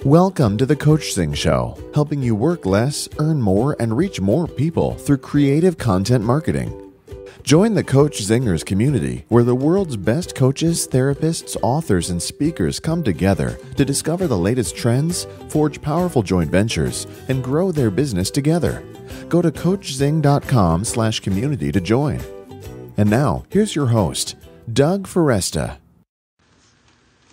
Welcome to the Coachzing Show, helping you work less, earn more, and reach more people through creative content marketing. Join the Coach Zingers community, where the world's best coaches, therapists, authors, and speakers come together to discover the latest trends, forge powerful joint ventures, and grow their business together. Go to coachzing.com/community to join. And now, here's your host, Doug Foresta.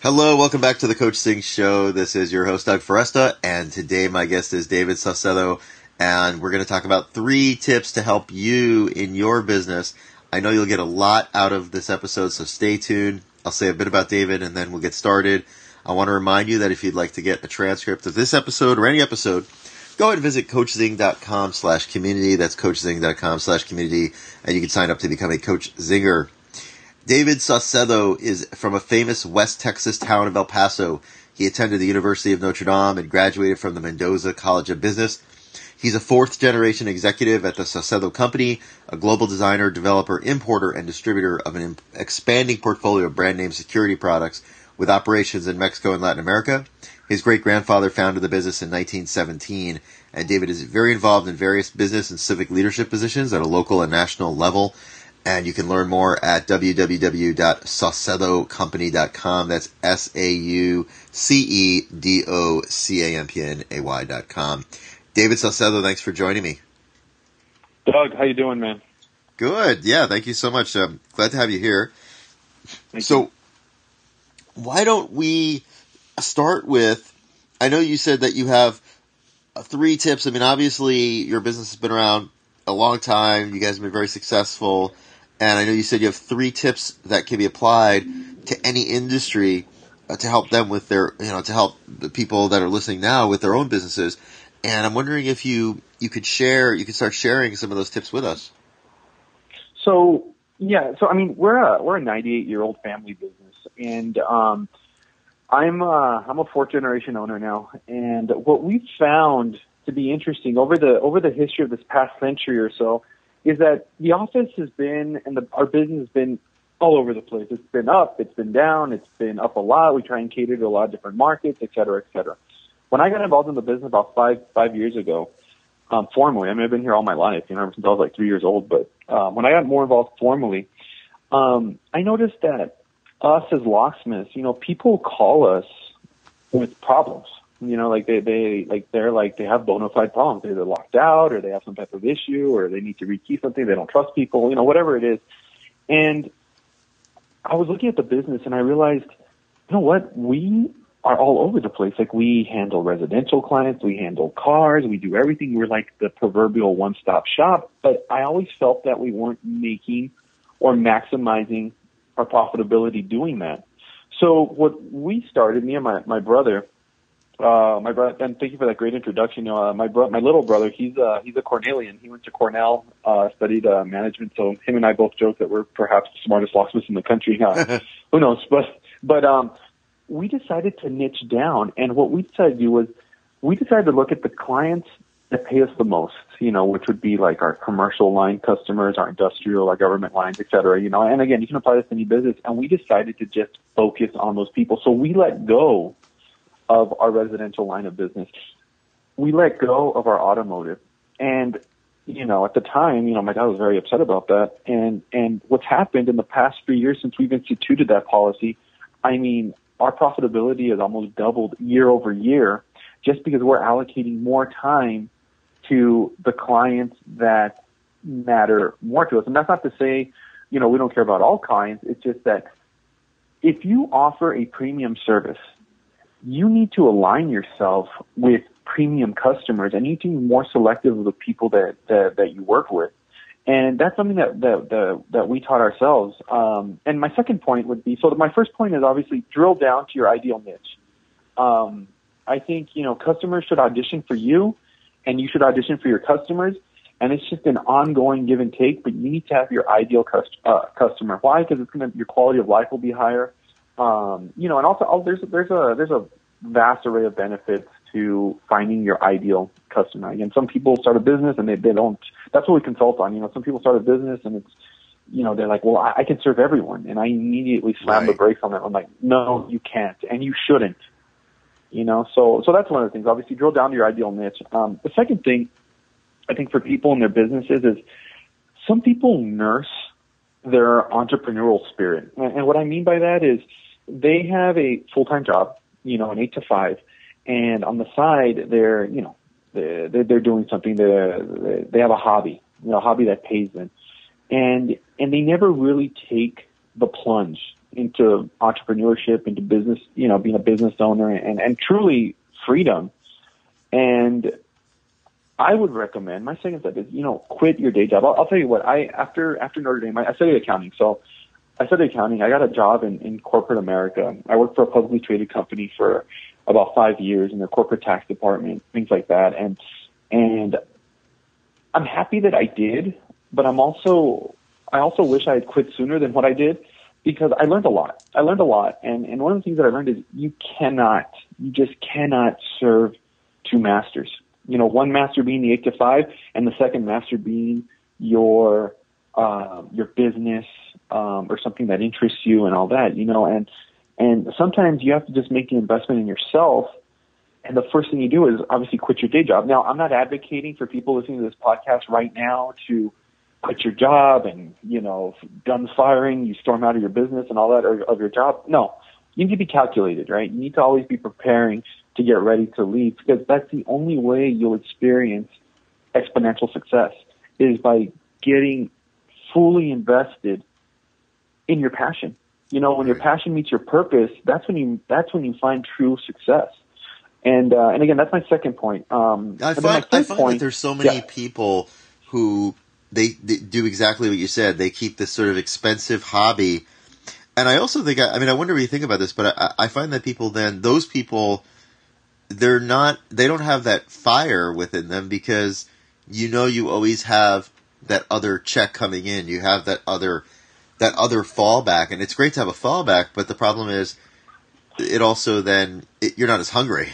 Hello, welcome back to the Coachzing Show. This is your host, Doug Foresta, and today my guest is David Saucedo, and we're going to talk about 3 tips to help you in your business. I know you'll get a lot out of this episode, so stay tuned. I'll say a bit about David, and then we'll get started. I want to remind you that if you'd like to get a transcript of this episode or any episode, go ahead and visit coachzing.com/community. That's coachzing.com/community, and you can sign up to become a Coach Zinger. David Saucedo is from a famous West Texas town of El Paso. He attended the University of Notre Dame and graduated from the Mendoza College of Business. He's a 4th-generation executive at the Saucedo Company, a global designer, developer, importer, and distributor of an expanding portfolio of brand-name security products with operations in Mexico and Latin America. His great-grandfather founded the business in 1917, and David is very involved in various business and civic leadership positions at a local and national level. And you can learn more at www.saucedocompany.com. That's SAUCEDOCAMPNAY.com. David Saucedo, thanks for joining me. Doug, how you doing, man? Good. Yeah, thank you so much. Glad to have you here. Thank you. Why don't we start with, I know you said that you have 3 tips. I mean, obviously, your business has been around a long time. You guys have been very successful. And I know you said you have 3 tips that can be applied to any industry to help them with their, to help the people that are listening now with their own businesses. And I'm wondering if you could start sharing some of those tips with us. So I mean, we're a 98-year-old family business, and I'm a 4th-generation owner now. And what we found to be interesting over the history of this past century or so is that the office has been, and our business has been all over the place. It's been up, it's been down, it's been up a lot. We try and cater to a lot of different markets, et cetera, et cetera. When I got involved in the business about five years ago, formally, I mean, I've been here all my life, ever since I was like 3 years old, but when I got more involved formally, I noticed that us as locksmiths, people call us with problems. They have bona fide problems. They're either locked out, or they have some type of issue, or they need to rekey something. They don't trust people, whatever it is. And I was looking at the business, and I realized, what? We are all over the place. Like, we handle residential clients, we handle cars, we do everything. We're like the proverbial one-stop shop. But I always felt that we weren't making or maximizing our profitability doing that. So what we started, me and my brother, and thank you for that great introduction. My little brother, he's a Cornellian. He went to Cornell, studied management. So him and I both joke that we're perhaps the smartest locksmiths in the country. Who knows? But we decided to niche down, and what we decided to do was we decided to look at the clients that pay us the most. Which would be like our commercial line customers, our industrial, our government lines, et cetera. And again, you can apply this to any business. And we decided to just focus on those people. So we let go of our residential line of business. We let go of our automotive. And, at the time, my dad was very upset about that. And what's happened in the past 3 years since we've instituted that policy, I mean, our profitability has almost doubled year over year just because we're allocating more time to the clients that matter more to us. And that's not to say, we don't care about all clients. It's just that if you offer a premium service, you need to align yourself with premium customers, and you need to be more selective of the people that you work with. And that's something that we taught ourselves. And my second point would be, so my first point is obviously drill down to your ideal niche. I think, customers should audition for you, and you should audition for your customers. And it's just an ongoing give and take, but you need to have your ideal customer. Why? Because your quality of life will be higher. And also there's a vast array of benefits to finding your ideal customer. Again, some people start a business and they don't. That's what we consult on. Some people start a business and it's, they're like, well, I can serve everyone, and I immediately slam the brakes on that. I'm like, no, you can't, and you shouldn't. So that's one of the things. Obviously, drill down to your ideal niche. The second thing, I think, for people in their businesses is some people nurse their entrepreneurial spirit. And what I mean by that is they have a full-time job, an 8 to 5, and on the side they're doing something. They have a hobby, a hobby that pays them, and they never really take the plunge into entrepreneurship, into business, being a business owner and truly freedom. And I would recommend, my second step is, quit your day job. I'll tell you what, after Notre Dame, I studied accounting. So I studied accounting. I got a job in corporate America. I worked for a publicly traded company for about 5 years in their corporate tax department, things like that. And I'm happy that I did, but I also wish I had quit sooner than what I did, because I learned a lot. And one of the things that I learned is you just cannot serve two masters. One master being the 8 to 5, and the second master being your business, or something that interests you and all that, and sometimes you have to just make the investment in yourself. And the first thing you do is obviously quit your day job. Now, I'm not advocating for people listening to this podcast right now to quit your job and, guns firing, you storm out of your business and all that, or of your job. No, you need to be calculated, right? You need to always be preparing to get ready to leave, because that's the only way you'll experience exponential success, is by getting fully invested in your passion. When your passion meets your purpose, that's when you find true success. And again, that's my second point. I find that there's so many people who they do exactly what you said. They keep this sort of expensive hobby. And I also think, I wonder what you think about this, but I find that those people, they don't have that fire within them, because you always have that other check coming in. You have that other fallback, and it's great to have a fallback, but the problem is it also you're not as hungry.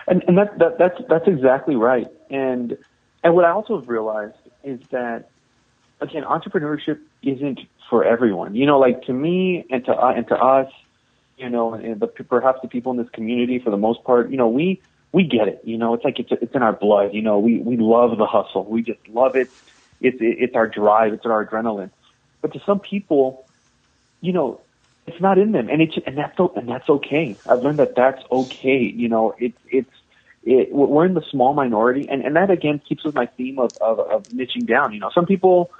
And that's exactly right. And what I also have realized is that, again, entrepreneurship isn't for everyone. Like to me and to us, and perhaps the people in this community, for the most part, we get it. It's like it's in our blood. We love the hustle. We just love it. It's our drive. It's our adrenaline. But to some people, it's not in them, and that's okay. I've learned that that's okay. We're in the small minority, and that again keeps with my theme of niching down. Some people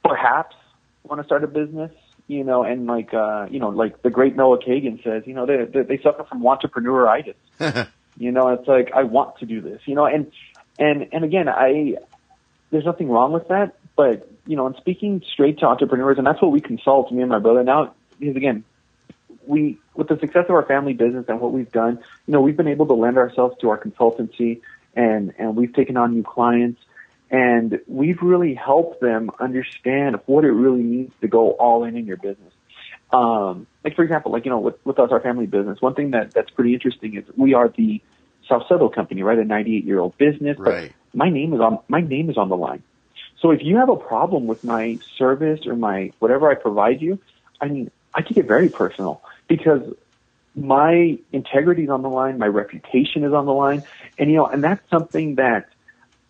perhaps want to start a business, and like the great Noah Kagan says, they suffer from entrepreneuritis. It's like, I want to do this, and again, there's nothing wrong with that, but and speaking straight to entrepreneurs, and that's what we consult, me and my brother now, because again, with the success of our family business and what we've done, we've been able to lend ourselves to our consultancy, and we've taken on new clients, and we've really helped them understand what it really means to go all in your business. Like for example, with us, our family business, one thing that's pretty interesting is we are the Saucedo Company, right? A 98-year-old business, right? But my name is on the line. So if you have a problem with my service or my whatever I provide you, I take it very personal, because my integrity is on the line, my reputation is on the line, and that's something that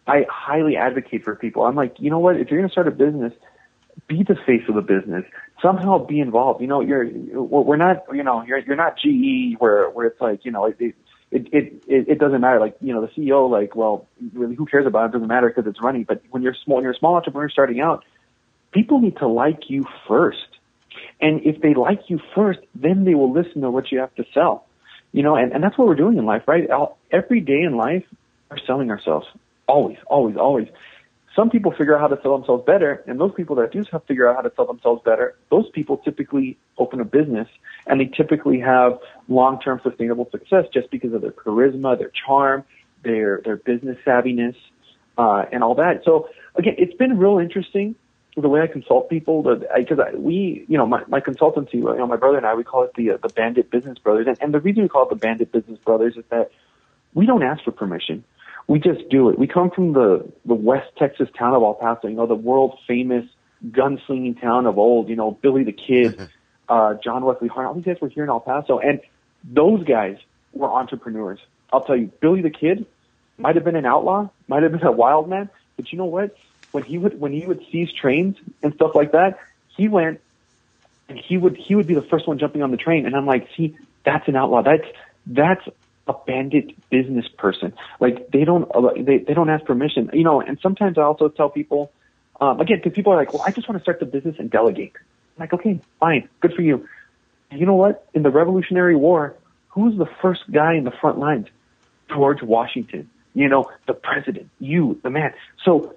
I highly advocate for people. I'm like, you know what? If you're going to start a business, be the face of the business. Somehow be involved. We're not, you're not GE where it's like, it doesn't matter. Like, the CEO, like, well, really, who cares about it? It doesn't matter because it's running. But when you're a small entrepreneur starting out, people need to like you first. And if they like you first, then they will listen to what you have to sell. And that's what we're doing in life, right? Every day in life, we're selling ourselves. Always, always, always. Some people figure out how to sell themselves better, and those people that do figure out how to sell themselves better, those people typically open a business, and they typically have long-term sustainable success just because of their charisma, their charm, their business savviness, and all that. So again, it's been real interesting the way I consult people, because my consultancy, my brother and I, we call it the Bandit Business Brothers, and the reason we call it the Bandit Business Brothers is that we don't ask for permission. We just do it. We come from the West Texas town of El Paso, the world famous gunslinging town of old, Billy the Kid, John Wesley Hart. All these guys were here in El Paso, and Those guys were entrepreneurs. I'll tell you, Billy the Kid might have been an outlaw, might have been a wild man, but you know what? When he would seize trains and stuff like that, he went and he would be the first one jumping on the train. And I'm like, see, that's an outlaw. That's a bandit business person. Like they don't ask permission, you know. And sometimes I also tell people, again, because people are like, well, I just want to start the business and delegate. I'm like, okay, fine, good for you. You know what? In the Revolutionary War, who was the first guy in the front lines? George Washington. You know, the president. You, the man. So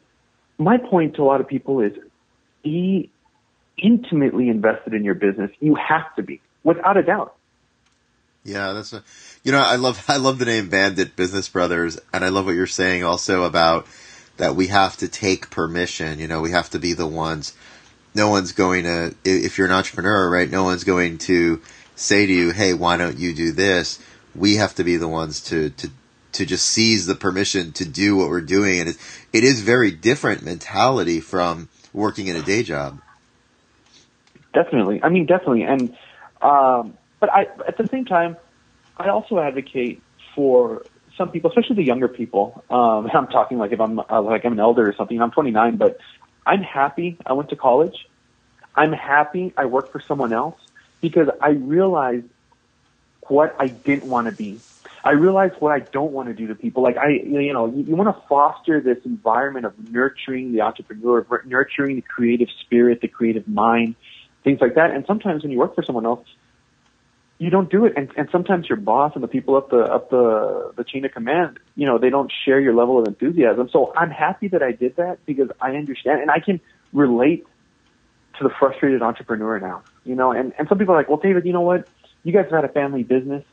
my point to a lot of people is be intimately invested in your business. You have to be, without a doubt. Yeah, I love the name Bandit Business Brothers, and I love what you're saying also about that we have to take permission. You know, we have to be the ones. No one's going to, if you're an entrepreneur, right? No one's going to say to you, "Hey, why don't you do this?" We have to be the ones to just seize the permission to do what we're doing, and it is very different mentality from working in a day job. Definitely, and but at the same time, I also advocate for some people, especially the younger people. I'm talking like if I'm an elder or something. I'm 29, but I'm happy I went to college. I'm happy I worked for someone else because I realized what I didn't want to be. I realized what I don't want to do to people. Like you want to foster this environment of nurturing the entrepreneur, nurturing the creative spirit, the creative mind, things like that. And sometimes when you work for someone else, you don't do it. And sometimes your boss and the people up the chain of command, you know, they don't share your level of enthusiasm. So I'm happy that I did that because I understand and I can relate to the frustrated entrepreneur now, you know, and some people are like, well, David, you know what? You guys have had a family business,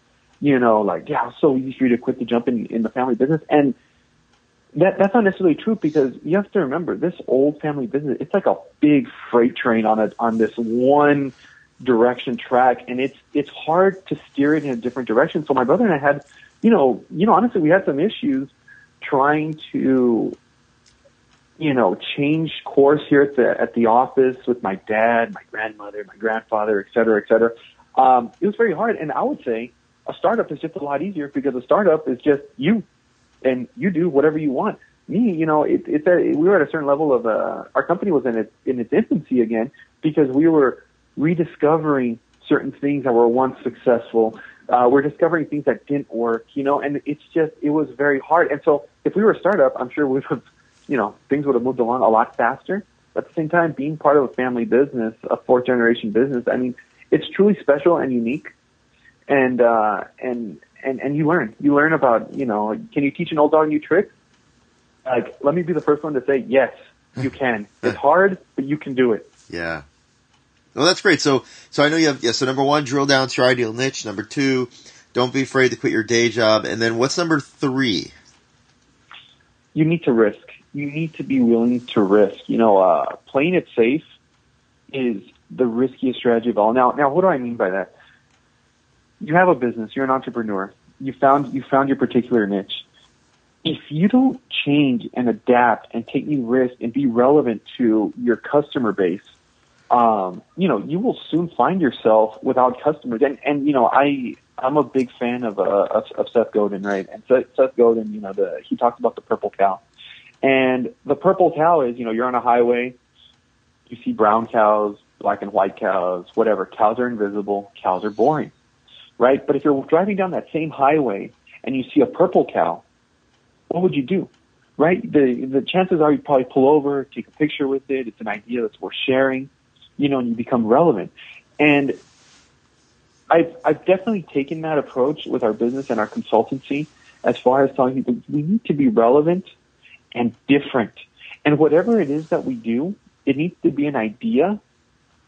you know, like, yeah, it's so easy for you to quit to jump in the family business. And that's not necessarily true because you have to remember this old family business, it's like a big freight train on this one direction track, and it's hard to steer it in a different direction. So my brother and I had, you know, honestly, we had some issues trying to, you know, change course here at the office with my dad, my grandmother, my grandfather, et cetera, et cetera. It was very hard, and I would say a startup is just a lot easier because a startup is just you, and you do whatever you want. Me, you know, we were at a certain level of our company was in its infancy again because we were rediscovering certain things that were once successful. We're discovering things that didn't work, you know, and it was very hard. And so if we were a startup, I'm sure we would, you know, things would have moved along a lot faster. But at the same time, being part of a family business, a fourth generation business, I mean, it's truly special and unique. And you learn about, you know, can you teach an old dog new tricks? Like, let me be the first one to say, yes, you can. It's hard, but you can do it. Yeah. Well, that's great. So I know you have, so number 1, drill down to your ideal niche. Number 2, don't be afraid to quit your day job. And then what's number 3? You need to risk. You need to be willing to risk. You know, playing it safe is the riskiest strategy of all. Now, what do I mean by that? You have a business. You're an entrepreneur. You found your particular niche. If you don't change and adapt and take new risks and be relevant to your customer base, you know, you will soon find yourself without customers. And you know, I'm a big fan of Seth Godin, right? And Seth Godin, you know, he talks about the purple cow. And the purple cow is, you know, you're on a highway, you see brown cows, black and white cows, whatever. Cows are invisible, cows are boring, right? But if you're driving down that same highway and you see a purple cow, what would you do? Right? The chances are you'd probably pull over, take a picture with it. It's an idea that's worth sharing, you know, and you become relevant. And I've definitely taken that approach with our business and our consultancy as far as telling people we need to be relevant and different. And whatever it is that we do, it needs to be an idea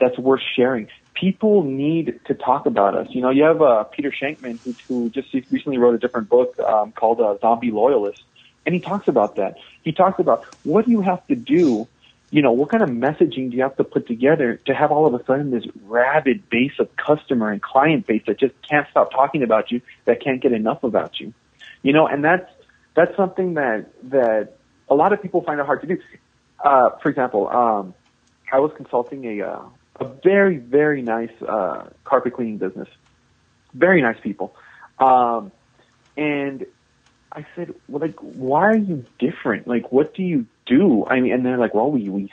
that's worth sharing. People need to talk about us. You know, you have Peter Shankman, who just recently wrote a different book called Zombie Loyalist. And he talks about that. He talks about what do you have to do, you know, what kind of messaging do you have to put together to have all of a sudden this rabid base of customer and client base that just can't stop talking about you, that can't get enough about you. You know, and that's something that a lot of people find it hard to do. For example, I was consulting a very, very nice carpet cleaning business. very nice people. And I said, well, like, why are you different? Like, what do you do? I mean, and they're like, well, we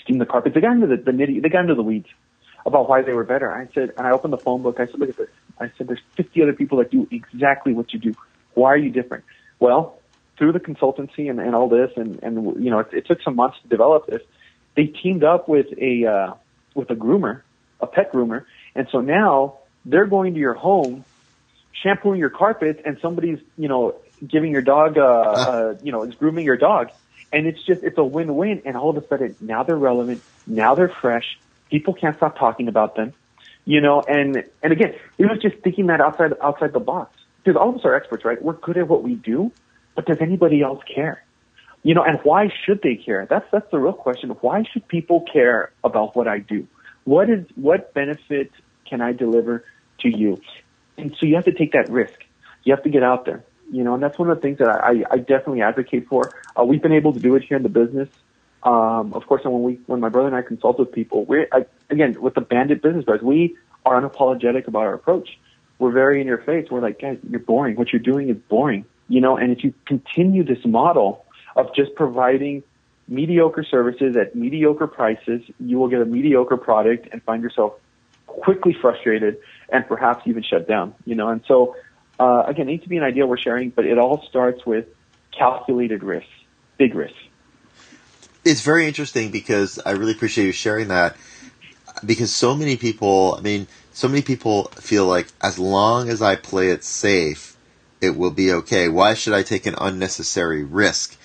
steam the carpets. They got into they got into the weeds about why they were better. I said, and I opened the phone book. I said, look at this. I said, there's 50 other people that do exactly what you do. Why are you different? Well, through the consultancy and all this, and it took some months to develop this. They teamed up with a groomer, a pet groomer, and so now they're going to your home, shampooing your carpets, and somebody's giving your dog is grooming your dog, and it's a win-win. And all of a sudden, now they're relevant, now they're fresh. People can't stop talking about them, and again, it was just thinking that outside the box, because all of us are experts, right? We're good at what we do, but does anybody else care? And why should they care? That's the real question. Why should people care about what I do? What benefit can I deliver to you? And so you have to take that risk. You have to get out there, and that's one of the things that I definitely advocate for. We've been able to do it here in the business. Of course, when my brother and I consult with people, again, with the Bandit Business Brothers, we are unapologetic about our approach. We're very in your face. We're like, guys, you're boring. What you're doing is boring, and if you continue this model of just providing mediocre services at mediocre prices, you will get a mediocre product and find yourself quickly frustrated and perhaps even shut down, And so, again, it needs to be an idea we're sharing, but it all starts with calculated risks, big risks. It's very interesting because I really appreciate you sharing that, because so many people feel like as long as I play it safe, it will be okay. Why should I take an unnecessary risk?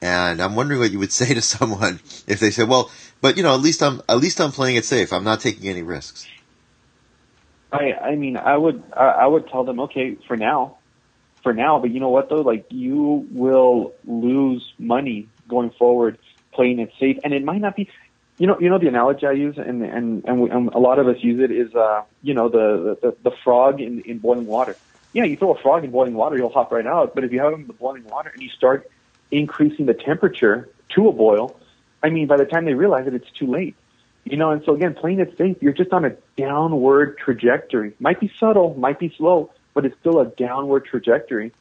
And I'm wondering what you would say to someone if they say, well, but at least I'm playing it safe. I'm not taking any risks. I mean, I would tell them, okay, for now, but you know what though? Like, you will lose money going forward playing it safe, and it might not be, the analogy I use, and a lot of us use it is, the frog in boiling water. Yeah, you throw a frog in boiling water, he'll hop right out. But if you have him in the boiling water and you start increasing the temperature to a boil, I mean, by the time they realize it, it's too late. And so again, playing it safe, you're just on a downward trajectory. Might be subtle, might be slow, but it's still a downward trajectory.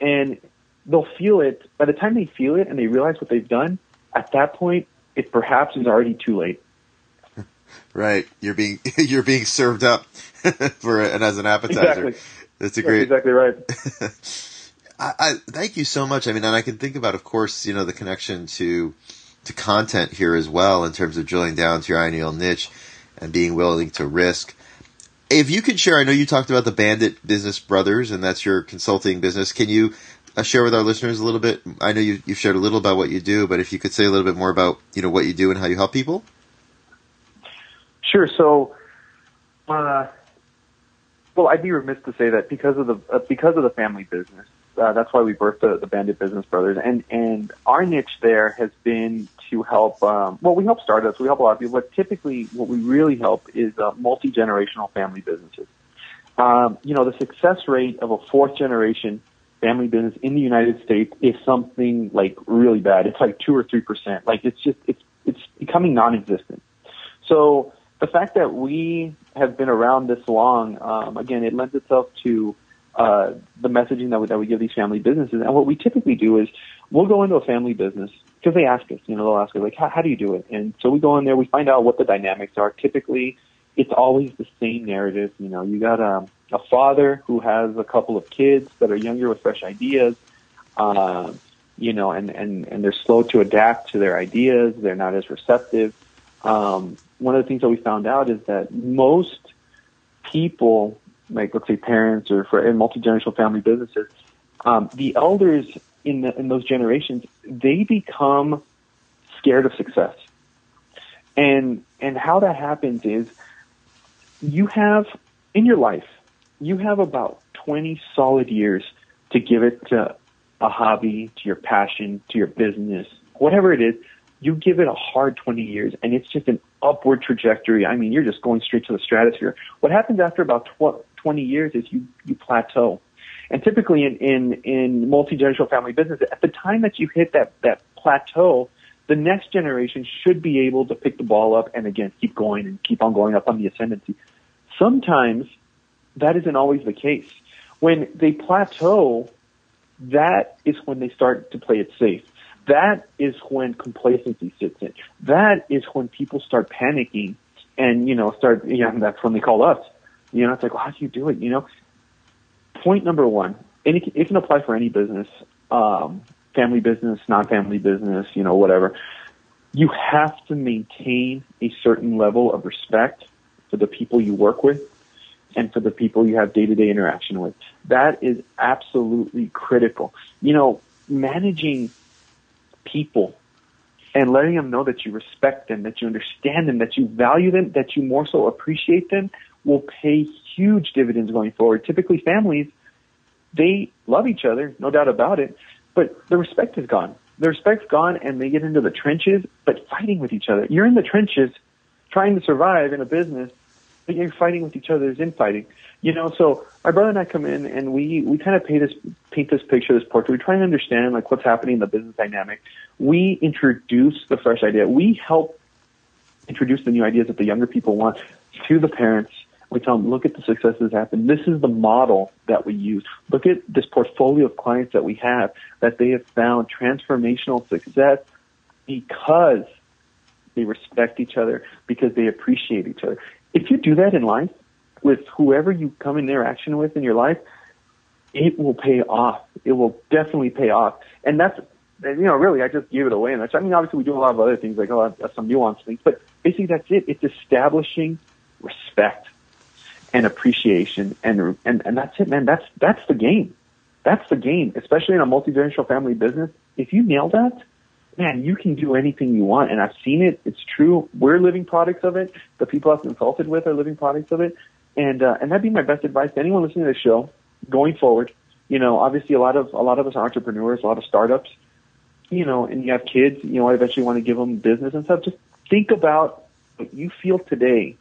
And they'll feel it. By the time they feel it and they realize what they've done, at that point, it perhaps is already too late. Right. You're being served up and as an appetizer. Exactly. That's exactly right. I thank you so much. I mean, and I can think about, of course, the connection to content here as well, in terms of drilling down to your ideal niche and being willing to risk. If you could share, I know you talked about the Bandit Business Brothers, and that's your consulting business. Can you share with our listeners a little bit? I know you've shared a little about what you do, but if you could say a little bit more about, what you do and how you help people. Sure. So, well, I'd be remiss to say that because of the family business, that's why we birthed the Bandit Business Brothers, and our niche there has been to help. We help startups, we help a lot of people, but typically what we really help is multi-generational family businesses. The success rate of a fourth generation family business in the United States is something like really bad. It's like 2 or 3%. Like, it's becoming non-existent. So the fact that we have been around this long, again, it lends itself to the messaging that we give these family businesses. And what we typically do is we'll go into a family business because they ask us, they'll ask us, like, how do you do it? And so we go in there, we find out what the dynamics are. Typically, it's always the same narrative. You got a father who has a couple of kids that are younger with fresh ideas, and they're slow to adapt to their ideas. They're not as receptive. One of the things that we found out is that most people, like, let's say parents or in multi-generational family businesses, the elders in those generations, they become scared of success. And how that happens is you have, in your life, you have about 20 solid years to give it to a hobby, to your passion, to your business, whatever it is. You give it a hard 20 years, and it's just an upward trajectory. I mean, you're just going straight to the stratosphere. What happens after about 20 years is you plateau. And typically in multi-generational family business, at the time that you hit that plateau, the next generation should be able to pick the ball up and, again, keep going and keep on going up on the ascendancy. Sometimes that isn't always the case. When they plateau, that is when they start to play it safe. That is when complacency sits in. That is when people start panicking and, that's when they call us. It's like, well, how do you do it? Point number one, and it can apply for any business, family business, non-family business, whatever. You have to maintain a certain level of respect for the people you work with and for the people you have day-to-day interaction with. That is absolutely critical. Managing people and letting them know that you respect them, that you understand them, that you value them, that you more so appreciate them will pay huge dividends going forward. Typically, families, they love each other, no doubt about it, but the respect is gone. The respect's gone, and they get into the trenches, but fighting with each other. You're in the trenches trying to survive in a business, but you're fighting with each other as infighting. So my brother and I come in, and we kind of paint this picture, this portrait. We try and understand, like, what's happening in the business dynamic. We introduce the fresh idea. We help introduce the new ideas that the younger people want to the parents. We tell them, look at the successes happen. This is the model that we use. Look at this portfolio of clients that we have, that they have found transformational success because they respect each other, because they appreciate each other. If you do that in life with whoever you come in interaction with in your life, it will pay off. It will definitely pay off. And that's, really, I just give it away. And obviously we do a lot of other things, like some nuanced things, but basically that's it. It's establishing respect and appreciation, and that's it, man. That's the game. That's the game, especially in a multi-generational family business. If you nail that, man, you can do anything you want. And I've seen it. It's true. We're living products of it. The people I've consulted with are living products of it. And that'd be my best advice to anyone listening to the show going forward. Obviously a lot of us are entrepreneurs, a lot of startups, and you have kids, I eventually want to give them business and stuff. Just think about what you feel today.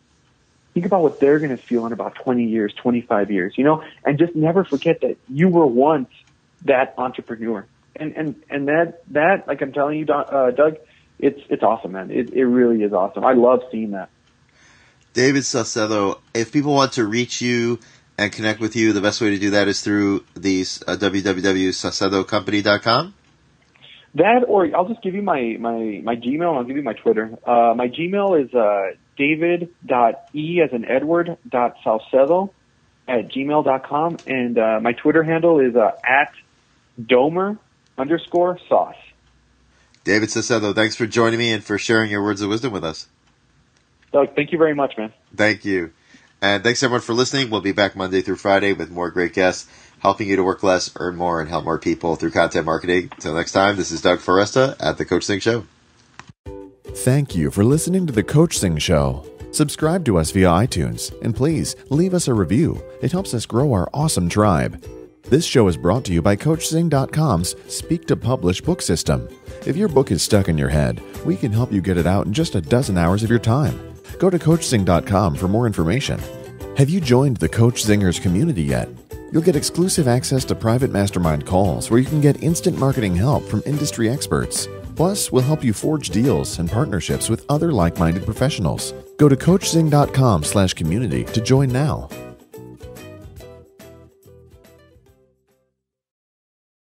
Think about what they're going to feel in about 20 years, 25 years, and just never forget that you were once that entrepreneur. And that, like I'm telling you, Doug, it's awesome, man. It really is awesome. I love seeing that. David Saucedo, if people want to reach you and connect with you, the best way to do that is through the www.saucedocompany.com. That, or I'll just give you my Gmail, and I'll give you my Twitter. My Gmail is david.e@saucedo@gmail.com, and my Twitter handle is @Domer_sauce. David Saucedo, thanks for joining me and for sharing your words of wisdom with us. Doug, thank you very much, man. Thank you. And thanks everyone for listening. We'll be back Monday through Friday with more great guests, helping you to work less, earn more, and help more people through content marketing. Until next time, this is Doug Foresta at The Coachzing Show. Thank you for listening to The Coachzing Show. Subscribe to us via iTunes, and please leave us a review. It helps us grow our awesome tribe. This show is brought to you by Coachzing.com's Speak to Publish book system. If your book is stuck in your head, we can help you get it out in just a dozen hours of your time. Go to Coachzing.com for more information. Have you joined the Coach Zingers community yet? You'll get exclusive access to private mastermind calls where you can get instant marketing help from industry experts. Plus, we'll help you forge deals and partnerships with other like-minded professionals. Go to Coachzing.com/community to join now.